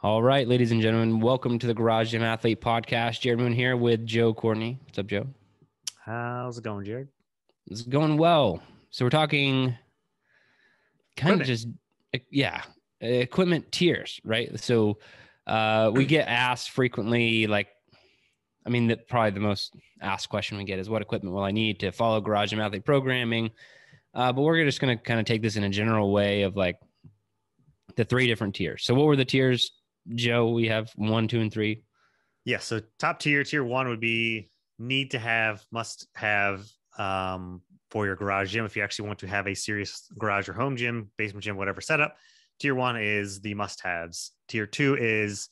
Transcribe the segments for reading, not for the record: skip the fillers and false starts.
All right, ladies and gentlemen, welcome to the Garage Gym Athlete Podcast. Jerred here with Joe Courtney. What's up, Joe? How's it going, Jerred? It's going well. So we're talking kind of Equipment. just, equipment tiers, right? So we get asked frequently, probably the most asked question we get is what equipment will I need to follow Garage Gym Athlete programming? But we're just going to kind of take this in a general way of like the three different tiers. So what were the tiers, Joe? We have 1, 2, and 3. Yeah. So top tier one would be need to have, must have for your garage gym. If you actually want to have a serious garage or home gym, basement gym, whatever setup, tier one is the must haves. Tier two is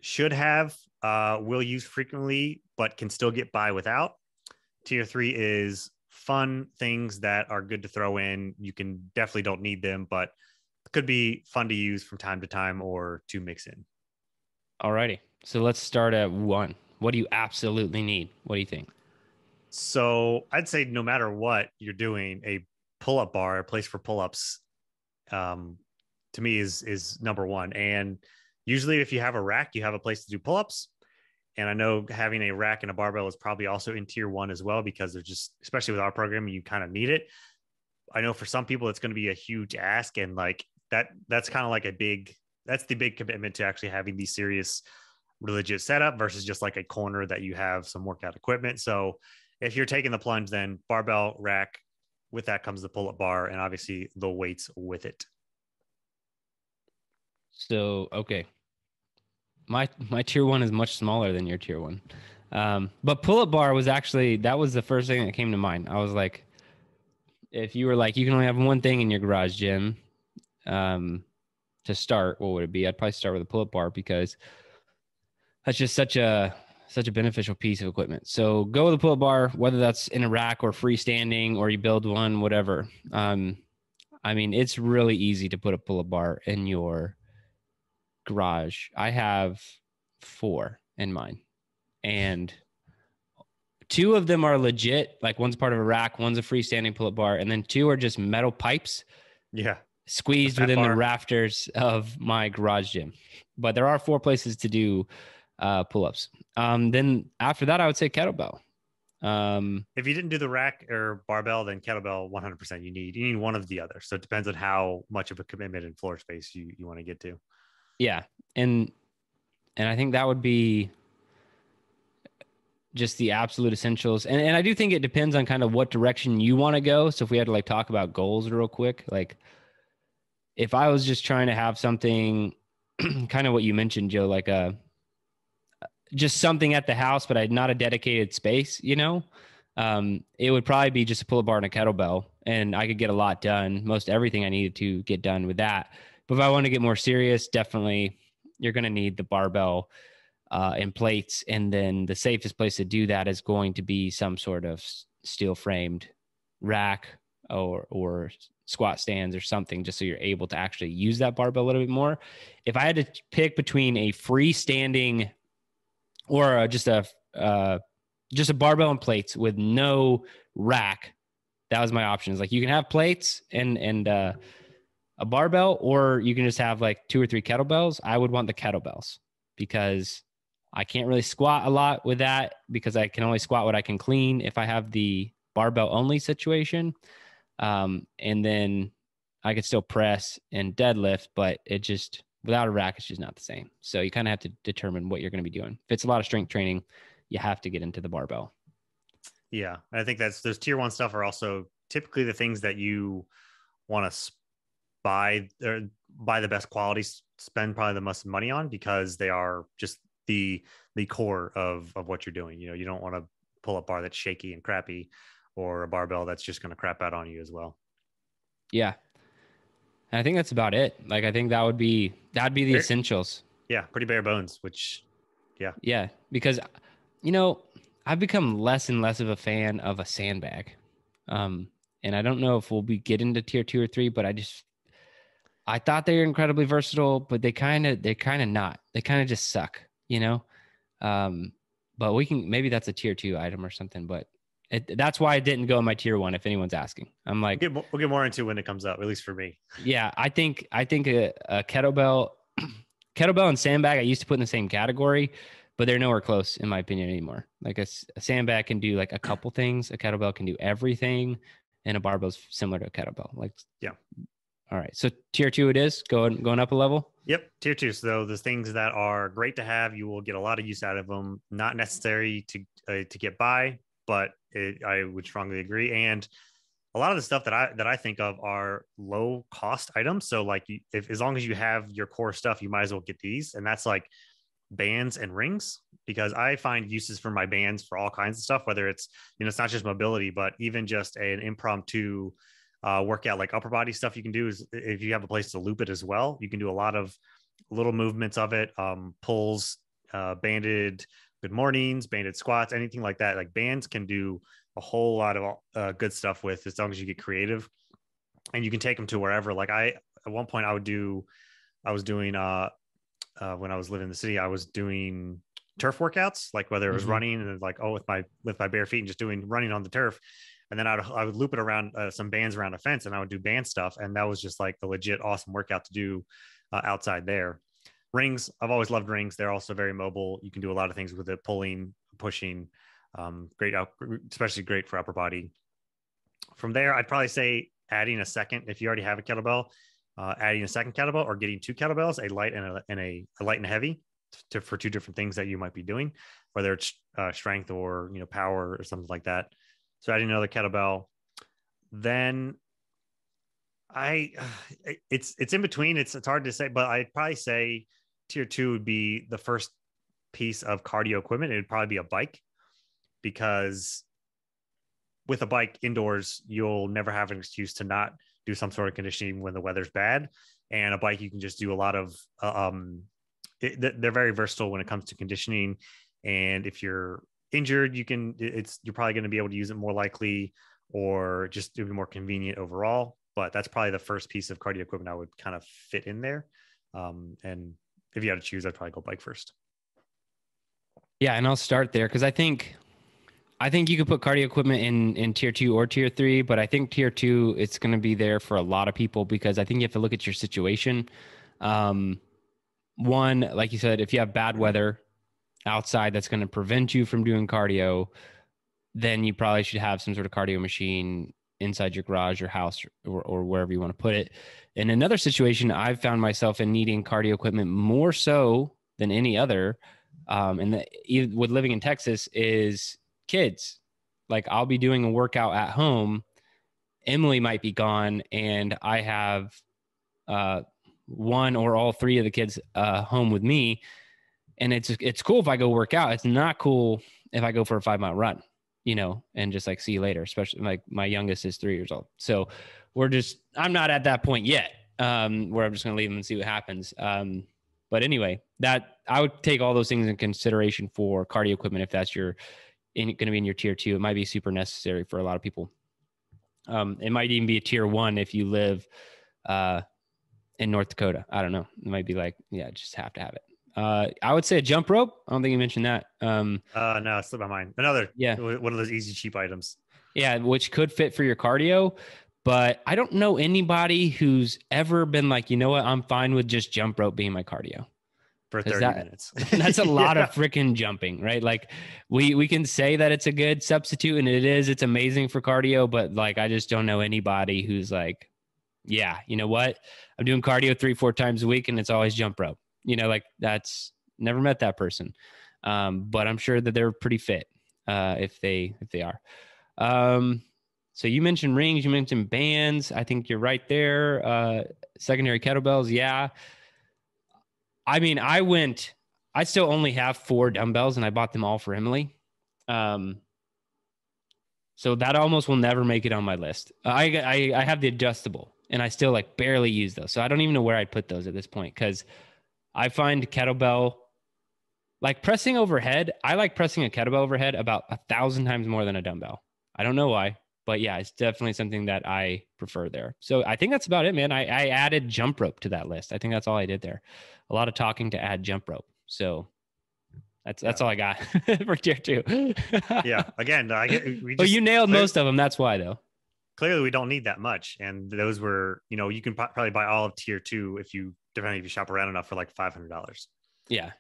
should have, will use frequently, but can still get by without. Tier three is fun things that are good to throw in. You can definitely don't need them, but could be fun to use from time to time or to mix in. All righty. So let's start at 1. What do you absolutely need? What do you think? So I'd say no matter what you're doing, a pull-up bar, a place for pull-ups, to me is number one. And usually if you have a rack, you have a place to do pull-ups. And I know having a rack and a barbell is probably also in tier one as well, because they're just, especially with our program, you kind of need it. I know for some people it's going to be a huge ask, and like that's kind of like that's the big commitment to actually having the serious legit setup versus just like a corner that you have some workout equipment. So if you're taking the plunge, then barbell, rack, with that comes the pull-up bar and obviously the weights with it. So, okay. My tier 1 is much smaller than your tier 1. But pull-up bar was actually, that was the first thing that came to mind. I was like, if you were like, you can only have one thing in your garage gym to start, what would it be? I'd probably start with a pull-up bar because that's just such a beneficial piece of equipment. So go with a pull-up bar, whether that's in a rack or freestanding or you build one, whatever. It's really easy to put a pull-up bar in your garage. I have 4 in mine, and 2 of them are legit. Like one's part of a rack, one's a freestanding pull-up bar, and then 2 are just metal pipes. Yeah. Squeezed within the rafters of my garage gym. But there are 4 places to do pull-ups. Then after that, I would say kettlebell. If you didn't do the rack or barbell, then kettlebell 100% you need one of the other. So it depends on how much of a commitment in floor space you want to get to. Yeah. And I think that would be just the absolute essentials. And I do think it depends on kind of what direction you want to go. So if we had to like talk about goals real quick, like if I was just trying to have something kind of what you mentioned, Joe, like just something at the house, but not a dedicated space, it would probably be just a pull-up bar and a kettlebell, and I could get a lot done, most everything I needed to get done with that. But if I want to get more serious, definitely you're going to need the barbell and plates. And then the safest place to do that is going to be some sort of steel framed rack or squat stands or something, just so you're able to actually use that barbell a little bit more. If I had to pick between a freestanding or just a barbell and plates with no rack, that was my options. Like you can have plates and a barbell, or you can just have like 2 or 3 kettlebells. I would want the kettlebells because I can't really squat a lot with that, because I can only squat what I can clean if I have the barbell only situation. And then I could still press and deadlift, but it just, without a rack, it's just not the same. So you kind of have to determine what you're going to be doing. If it's a lot of strength training, you have to get into the barbell. Yeah. I think those tier one stuff are also typically the things that you want to buy the best quality, spend probably the most money on, because they are just the core of what you're doing. You don't want to pull a bar that's shaky and crappy, or a barbell that's just going to crap out on you as well. Yeah. And I think that's about it. Like, I think that'd be the essentials. Yeah. Pretty bare bones, which, yeah. Yeah. Because, I've become less and less of a fan of a sandbag. And I don't know if we'll be getting to tier 2 or 3, but I thought they were incredibly versatile, but they're kind of not. They kind of just suck, but maybe that's a tier 2 item or something, but that's why I didn't go in my tier 1. If anyone's asking, I'm like, we'll get more into when it comes up, at least for me. Yeah. I think a kettlebell kettlebell and sandbag I used to put in the same category, but they're nowhere close in my opinion anymore. Like a sandbag can do like a couple things, a kettlebell can do everything, and a barbell's similar to a kettlebell. Like, Yeah. All right. So tier 2 it is going up a level. Yep, tier 2. So the things that are great to have, you will get a lot of use out of them. Not necessary to get by, but I would strongly agree. And a lot of the stuff that I think of are low cost items. So like if as long as you have your core stuff, you might as well get these. And that's like bands and rings, because I find uses for my bands for all kinds of stuff, whether it's, it's not just mobility, but even just an impromptu workout like upper body stuff you can do is if you have a place to loop it as well, you can do a lot of little movements of it, pulls, banded good mornings, banded squats, anything like that. Like bands can do a whole lot of good stuff with, as long as you get creative, and you can take them to wherever. Like at one point I was doing when I was living in the city, I was doing turf workouts, like whether it was running and like, with my bare feet and just doing running on the turf. And then I would loop it around some bands around a fence, and I would do band stuff. And that was just like a legit awesome workout to do outside there. Rings, I've always loved rings. They're also very mobile. You can do a lot of things with it, pulling, pushing, great, especially great for upper body. From there, I'd probably say adding a second, if you already have a kettlebell, adding a second kettlebell or getting two kettlebells, a light and a light and a heavy for two different things that you might be doing, whether it's strength or, power or something like that. So adding another kettlebell. Then it's in between. It's hard to say, but I'd probably say tier 2 would be the first piece of cardio equipment. It would probably be a bike, because with a bike indoors, you'll never have an excuse to not do some sort of conditioning when the weather's bad. And a bike, you can just do a lot of, they're very versatile when it comes to conditioning. And if you're injured, you're probably going to be able to use it more likely, or just it would be more convenient overall. But that's probably the first piece of cardio equipment I would kind of fit in there. And if you had to choose, I'd probably go bike first. Yeah, and I'll start there because I think you could put cardio equipment in tier 2 or tier 3, but I think tier 2 it's going to be there for a lot of people, because I think you have to look at your situation. One, like you said, if you have bad weather outside that's going to prevent you from doing cardio, then you probably should have some sort of cardio machine inside your garage or house or wherever you want to put it. In another situation, I've found myself in needing cardio equipment more so than any other. With living in Texas is kids. Like I'll be doing a workout at home. Emily might be gone, and I have one or all three of the kids home with me. And it's cool if I go work out. It's not cool if I go for a 5-mile run, and just like see you later, especially like my youngest is 3 years old. So I'm not at that point yet where I'm just going to leave them and see what happens. But anyway, that I would take all those things in consideration for cardio equipment. If that's going to be in your tier 2, it might be super necessary for a lot of people. It might even be a tier 1 if you live in North Dakota. I don't know. It might be like, yeah, just have to have it. I would say a jump rope. I don't think you mentioned that. No, it slipped my mind. One of those easy, cheap items. Yeah, which could fit for your cardio. But I don't know anybody who's ever been like, you know what, I'm fine with just jump rope being my cardio. For 30 minutes. That's a lot of freaking jumping, right? Like we can say that it's a good substitute, and it's amazing for cardio, but like I just don't know anybody who's like, yeah, you know what? I'm doing cardio 3-4 times a week and it's always jump rope. Like that's never met that person. But I'm sure that they're pretty fit if they are. So you mentioned rings, you mentioned bands. I think you're right there. Secondary kettlebells. Yeah. I mean, I still only have 4 dumbbells and I bought them all for Emily. So that almost will never make it on my list. I have the adjustable and I still like barely use those. So I don't even know where I'd put those at this point. 'Cause I find kettlebell like pressing overhead. I like pressing a kettlebell overhead about 1,000 times more than a dumbbell. I don't know why, but yeah, it's definitely something that I prefer there. So I think that's about it, man. I added jump rope to that list. I think that's all I did there. A lot of talking to add jump rope. So that's all I got for tier 2. Yeah. Again, you nailed most of them. That's why though. clearly we don't need that much. And those were, you can probably buy all of tier 2 depending if you shop around enough for like $500. Yeah.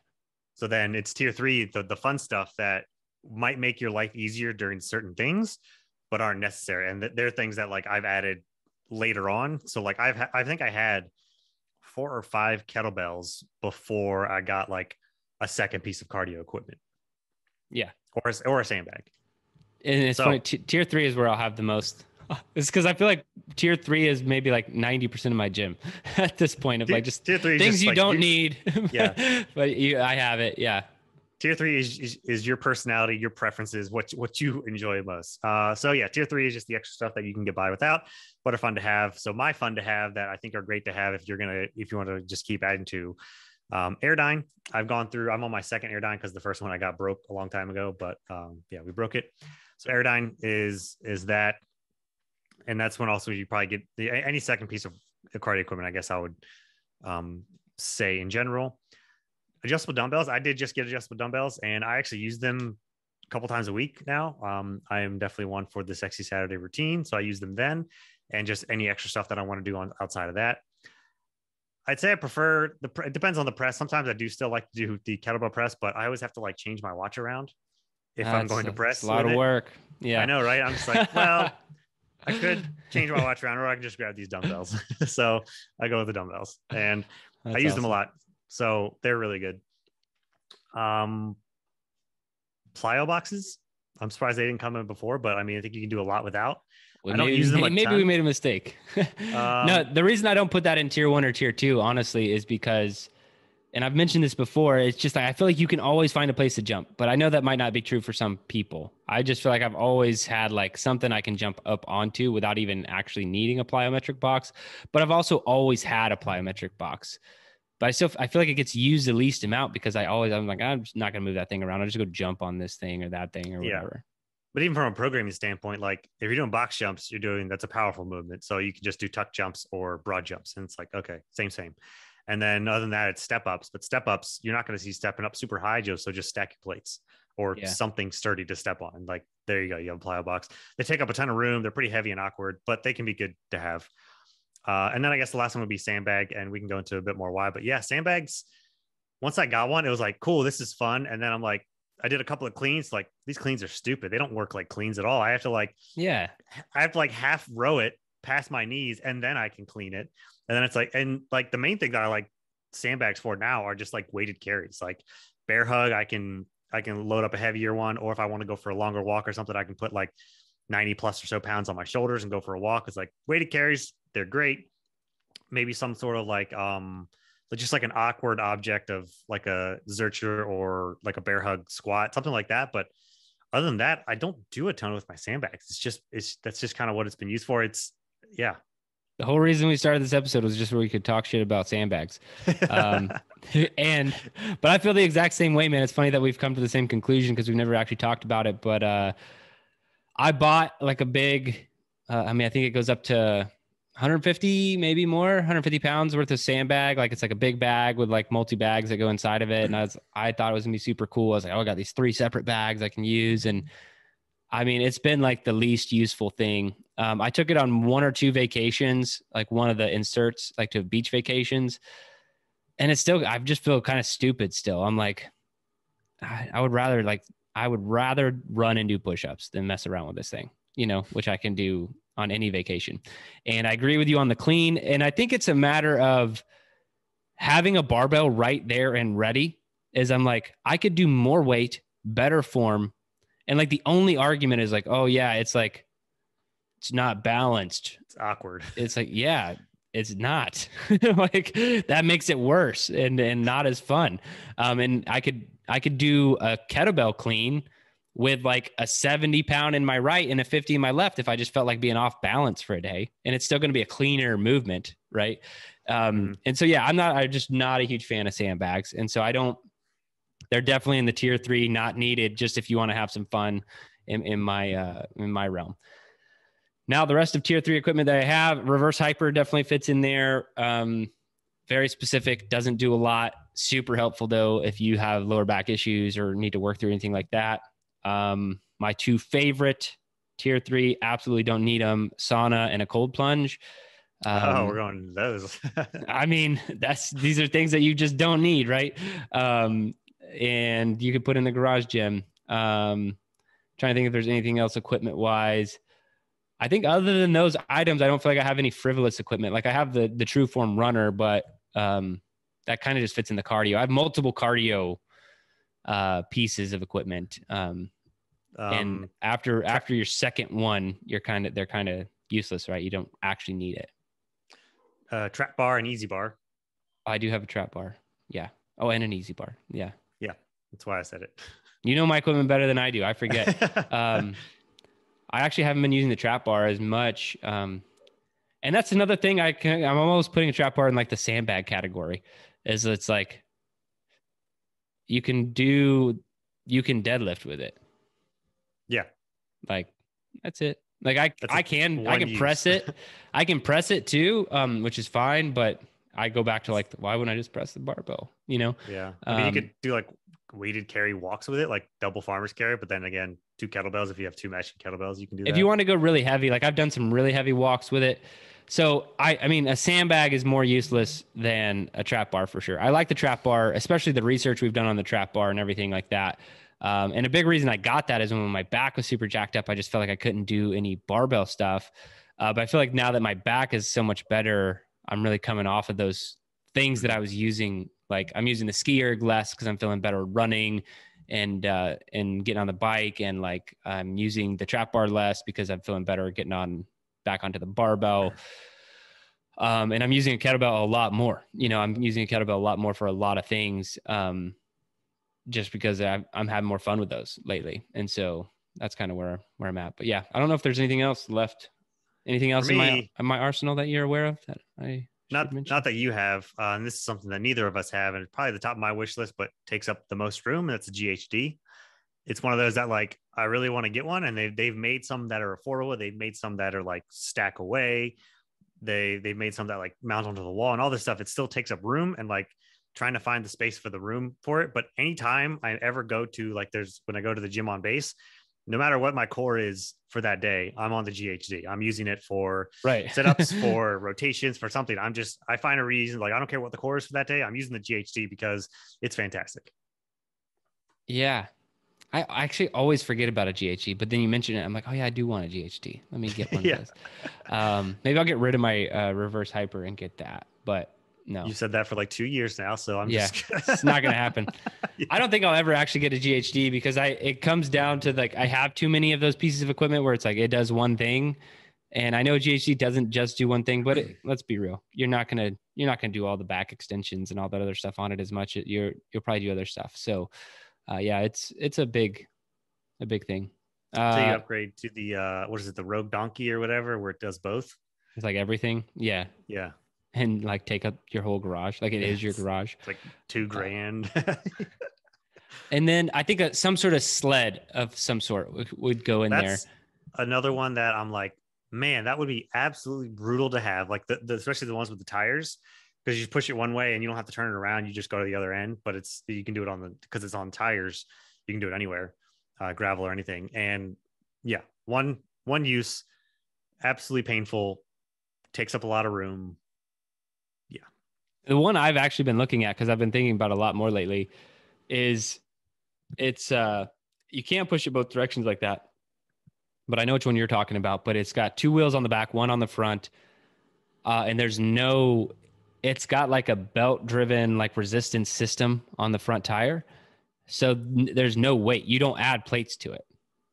So then it's tier 3, the fun stuff that might make your life easier during certain things, but aren't necessary. And they're things that like I've added later on. So like I think I had 4 or 5 kettlebells before I got like a second piece of cardio equipment. Yeah. Or a sandbag. And it's funny, tier 3 is where I'll have the most. It's because I feel like tier 3 is maybe like 90% of my gym at this point of like just tier 3 things just you like don't need. Yeah. But I have it. Yeah. Tier 3 is your personality, your preferences, what you enjoy most. So yeah, tier 3 is just the extra stuff that you can get by without, but are fun to have. So my fun to have that I think are great to have if you want to just keep adding to Airdyne. I'm on my second Airdyne because the first one I got broke a long time ago, but yeah, we broke it. So Airdyne is that, and that's when also you probably get any second piece of cardio equipment, I guess I would say in general. Adjustable dumbbells. I did just get adjustable dumbbells, and I actually use them a couple times a week now. I am definitely one for the Sexy Saturday routine, so I use them then, and just any extra stuff that I want to do outside of that. I'd say I prefer it depends on the press. Sometimes I do still like to do the kettlebell press, but I always have to like change my watch around if I'm going to press. It's a lot of work. Yeah, I know, right? I'm just like, well, I could change my watch around, or I can just grab these dumbbells. So I go with the dumbbells, and I use them a lot. So they're really good. Plyo boxes. I'm surprised they didn't come in before, but I mean, I think you can do a lot without. I don't use them. Maybe we made a mistake. No, the reason I don't put that in tier 1 or tier 2, honestly, is because, and I've mentioned this before, it's just like, I feel like you can always find a place to jump, but I know that might not be true for some people. I just feel like I've always had like something I can jump up onto without even actually needing a plyometric box. But I've also always had a plyometric box. But I feel like it gets used the least amount because I'm like, I'm just not going to move that thing around. I'll just go jump on this thing or that thing or whatever. But even from a programming standpoint, like if you're doing box jumps, that's a powerful movement. So you can just do tuck jumps or broad jumps. And it's like, okay, same. And then other than that, it's step ups. But step ups, you're not going to see stepping up super high, Joe. So just stack your plates or something sturdy to step on. Like, there you go. You have a plyo box. They take up a ton of room. They're pretty heavy and awkward, but they can be good to have. And then I guess the last one would be sandbag, and we can go into a bit more why. But yeah, sandbags, once I got one, it was like, cool, this is fun. And then I'm like, I did a couple of cleans. Like, these cleans are stupid. They don't work like cleans at all. I have to half row it past my knees, and then I can clean it. And then it's like, and like the main thing that I like sandbags for now are just like weighted carries. Like bear hug, I can load up a heavier one, or if I want to go for a longer walk or something, I can put like 90 plus or so pounds on my shoulders and go for a walk. It's like weighted carries, they're great. Maybe some sort of like just like an awkward object of like a Zercher or like a bear hug squat, something like that. But other than that, I don't do a ton with my sandbags. That's just kind of what it's been used for. The whole reason we started this episode was just where we could talk shit about sandbags. But I feel the exact same way, man. It's funny that we've come to the same conclusion because we've never actually talked about it. But I bought like a big, I think it goes up to 150, maybe more, 150 pounds worth of sandbag. Like it's like a big bag with like multi bags that go inside of it. And I thought it was gonna be super cool. I was like, oh, I got these 3 separate bags I can use. And I mean, it's been like the least useful thing. I took it on 1 or 2 vacations, like one of the inserts, like to beach vacations. And it's still, I just feel kind of stupid still. I'm like, I would rather run and do push-ups than mess around with this thing, which I can do on any vacation. And I agree with you on the clean. And I think it's a matter of having a barbell right there and ready. Is I'm like, I could do more weight, better form. And like the only argument is like, oh yeah, it's like, it's not balanced. It's awkward. It's like, yeah, it's not. Like that makes it worse and not as fun. And I could do a kettlebell clean with like a 70 pound in my right and a 50 in my left if I just felt like being off balance for a day, and it's still going to be a cleaner movement, right? And so yeah, I'm just not a huge fan of sandbags, and so they're definitely in the tier 3, not needed, just if you want to have some fun in my realm. Now the rest of tier 3 equipment that I have, reverse hyper definitely fits in there. Very specific, doesn't do a lot. Super helpful though if you have lower back issues or need to work through anything like that. My 2 favorite Tier 3, absolutely don't need them. Sauna and a cold plunge. We're going those. I mean, these are things that you just don't need, right? And you could put in the garage gym. Trying to think if there's anything else equipment wise. I think other than those items, I don't feel like I have any frivolous equipment. Like I have the True Form runner, but that kind of just fits in the cardio. I have multiple cardio pieces of equipment. And after your second one, they're kind of useless, right? You don't actually need it. Trap bar and easy bar. I do have a trap bar. Yeah. Oh, and an easy bar. Yeah. Yeah. That's why I said it. You know my equipment better than I do. I forget. I actually haven't been using the trap bar as much. And that's another thing I'm almost putting a trap bar in like the sandbag category, is it's like you can deadlift with it. Yeah. Like that's it. Like I can press it. I can press it too, which is fine, but I go back to like, why wouldn't I just press the barbell? You know? Yeah. I mean, you could do like weighted carry walks with it, like double farmer's carry, but then again, 2 kettlebells. If you have 2 matching kettlebells, you can do that. If you want to go really heavy, like I've done some really heavy walks with it. So I mean, a sandbag is more useless than a trap bar for sure. I like the trap bar, especially the research we've done on the trap bar and everything like that. And a big reason I got that is when my back was super jacked up, I just felt like I couldn't do any barbell stuff. But I feel like now that my back is so much better, I'm really coming off of those things that I was using. Like I'm using the ski erg less because I'm feeling better running and getting on the bike, and like I'm using the trap bar less because I'm feeling better getting back onto the barbell. And I'm using a kettlebell a lot more. You know, I'm using a kettlebell a lot more for a lot of things, just because I'm having more fun with those lately. And so that's kind of where I'm at. But yeah, I don't know if there's anything else left. Anything else in my arsenal that you're aware of that I not that you have, and this is something that neither of us have, and it's probably the top of my wish list, but takes up the most room. And that's a GHD. It's one of those that like I really want to get one, and they've made some that are affordable. They've made some that are like stack away. They've made some that like mount onto the wall and all this stuff. It still takes up room, and like trying to find the space for the room for it. But anytime I ever go to like when I go to the gym on base, no matter what my core is for that day, I'm on the GHD. I'm using it for setups, for rotations, for something. I find a reason, like, I don't care what the core is for that day. I'm using the GHD because it's fantastic. Yeah. I actually always forget about a GHD, but then you mentioned it. I'm like, oh yeah, I do want a GHD. Let me get one of those. Maybe I'll get rid of my reverse hyper and get that, but no. You said that for like 2 years now, so just it's not gonna happen. Yeah. I don't think I'll ever actually get a GHD because it comes down to like I have too many of those pieces of equipment where it's like it does one thing, and I know GHD doesn't just do one thing, but let's be real, you're not gonna do all the back extensions and all that other stuff on it as much. You'll probably do other stuff. So yeah, it's a big thing. So you upgrade to the what is it, the Rogue Donkey or whatever, where it does both. It's like everything. Yeah. And like take up your whole garage. Like it is your garage. It's like $2,000. And then I think some sort of sled of some sort would go in there. Another one that I'm like, man, that would be absolutely brutal to have. Like especially the ones with the tires, because you push it one way and you don't have to turn it around. You just go to the other end, but you can do it because it's on tires. You can do it anywhere, gravel or anything. And yeah, one use, absolutely painful, takes up a lot of room. Yeah. The one I've actually been looking at, because I've been thinking about a lot more lately, is you can't push it both directions like that. But I know which one you're talking about, but it's got 2 wheels on the back, 1 on the front. And it's got like a belt driven like resistance system on the front tire. So there's no weight. You don't add plates to it.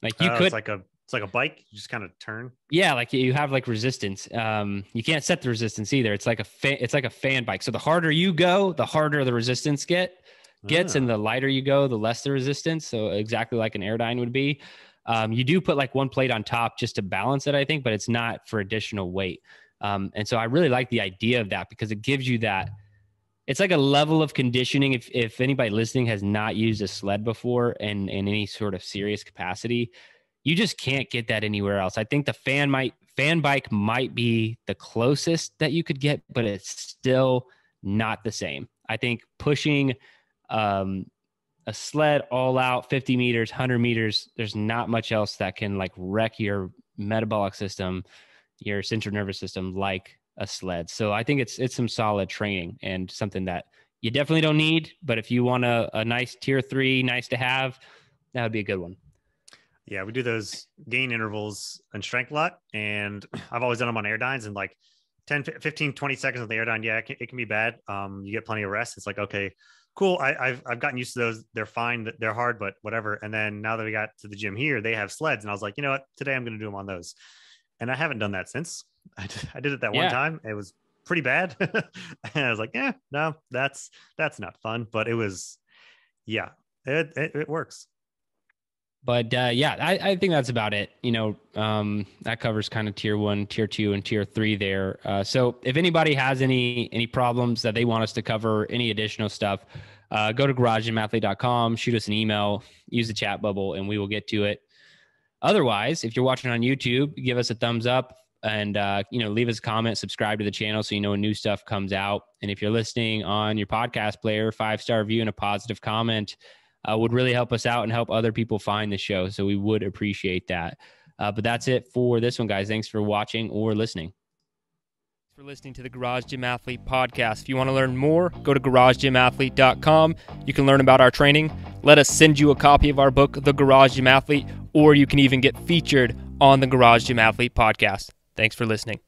Like you could, it's like a bike. You just kind of turn. Yeah. Like you have like resistance. You can't set the resistance either. It's like a fan bike. So the harder you go, the harder the resistance gets, and the lighter you go, the less the resistance. So exactly like an Airdyne would be. You do put like 1 plate on top just to balance it, I think, but it's not for additional weight. And so I really like the idea of that because it gives you that. It's like a level of conditioning. If anybody listening has not used a sled before in any sort of serious capacity, you just can't get that anywhere else. I think the fan bike might be the closest that you could get, but it's still not the same. I think pushing a sled all out 50 meters, 100 meters, there's not much else that can like wreck your metabolic system, your central nervous system, like a sled. So I think it's some solid training and something that you definitely don't need, but if you want a nice tier 3, nice to have, that would be a good one. Yeah, we do those gain intervals and strength a lot, and I've always done them on Airdynes, and like 10, 15, 20 seconds of the Airdyne. Yeah, it can be bad. You get plenty of rest. It's like, okay, cool. I've gotten used to those. They're fine. They're hard, but whatever. And then now that we got to the gym here, they have sleds, and I was like, you know what? Today I'm going to do them on those. And I haven't done that since. I did it that one time. It was pretty bad. And I was like, yeah, no, that's not fun. But it was, yeah, it works. But yeah, I think that's about it. That covers kind of tier 1, tier 2, and tier 3 there. So if anybody has any problems that they want us to cover, any additional stuff, go to garagegymathlete.com, shoot us an email, use the chat bubble, and we will get to it. Otherwise, if you're watching on YouTube, give us a thumbs up and leave us a comment, subscribe to the channel so you know when new stuff comes out. And if you're listening on your podcast player, 5-star review and a positive comment would really help us out and help other people find the show. So we would appreciate that. But that's it for this one, guys. Thanks for watching or listening. Thanks for listening to the Garage Gym Athlete podcast. If you want to learn more, go to garagegymathlete.com. You can learn about our training. Let us send you a copy of our book, The Garage Gym Athlete, or you can even get featured on the Garage Gym Athlete podcast. Thanks for listening.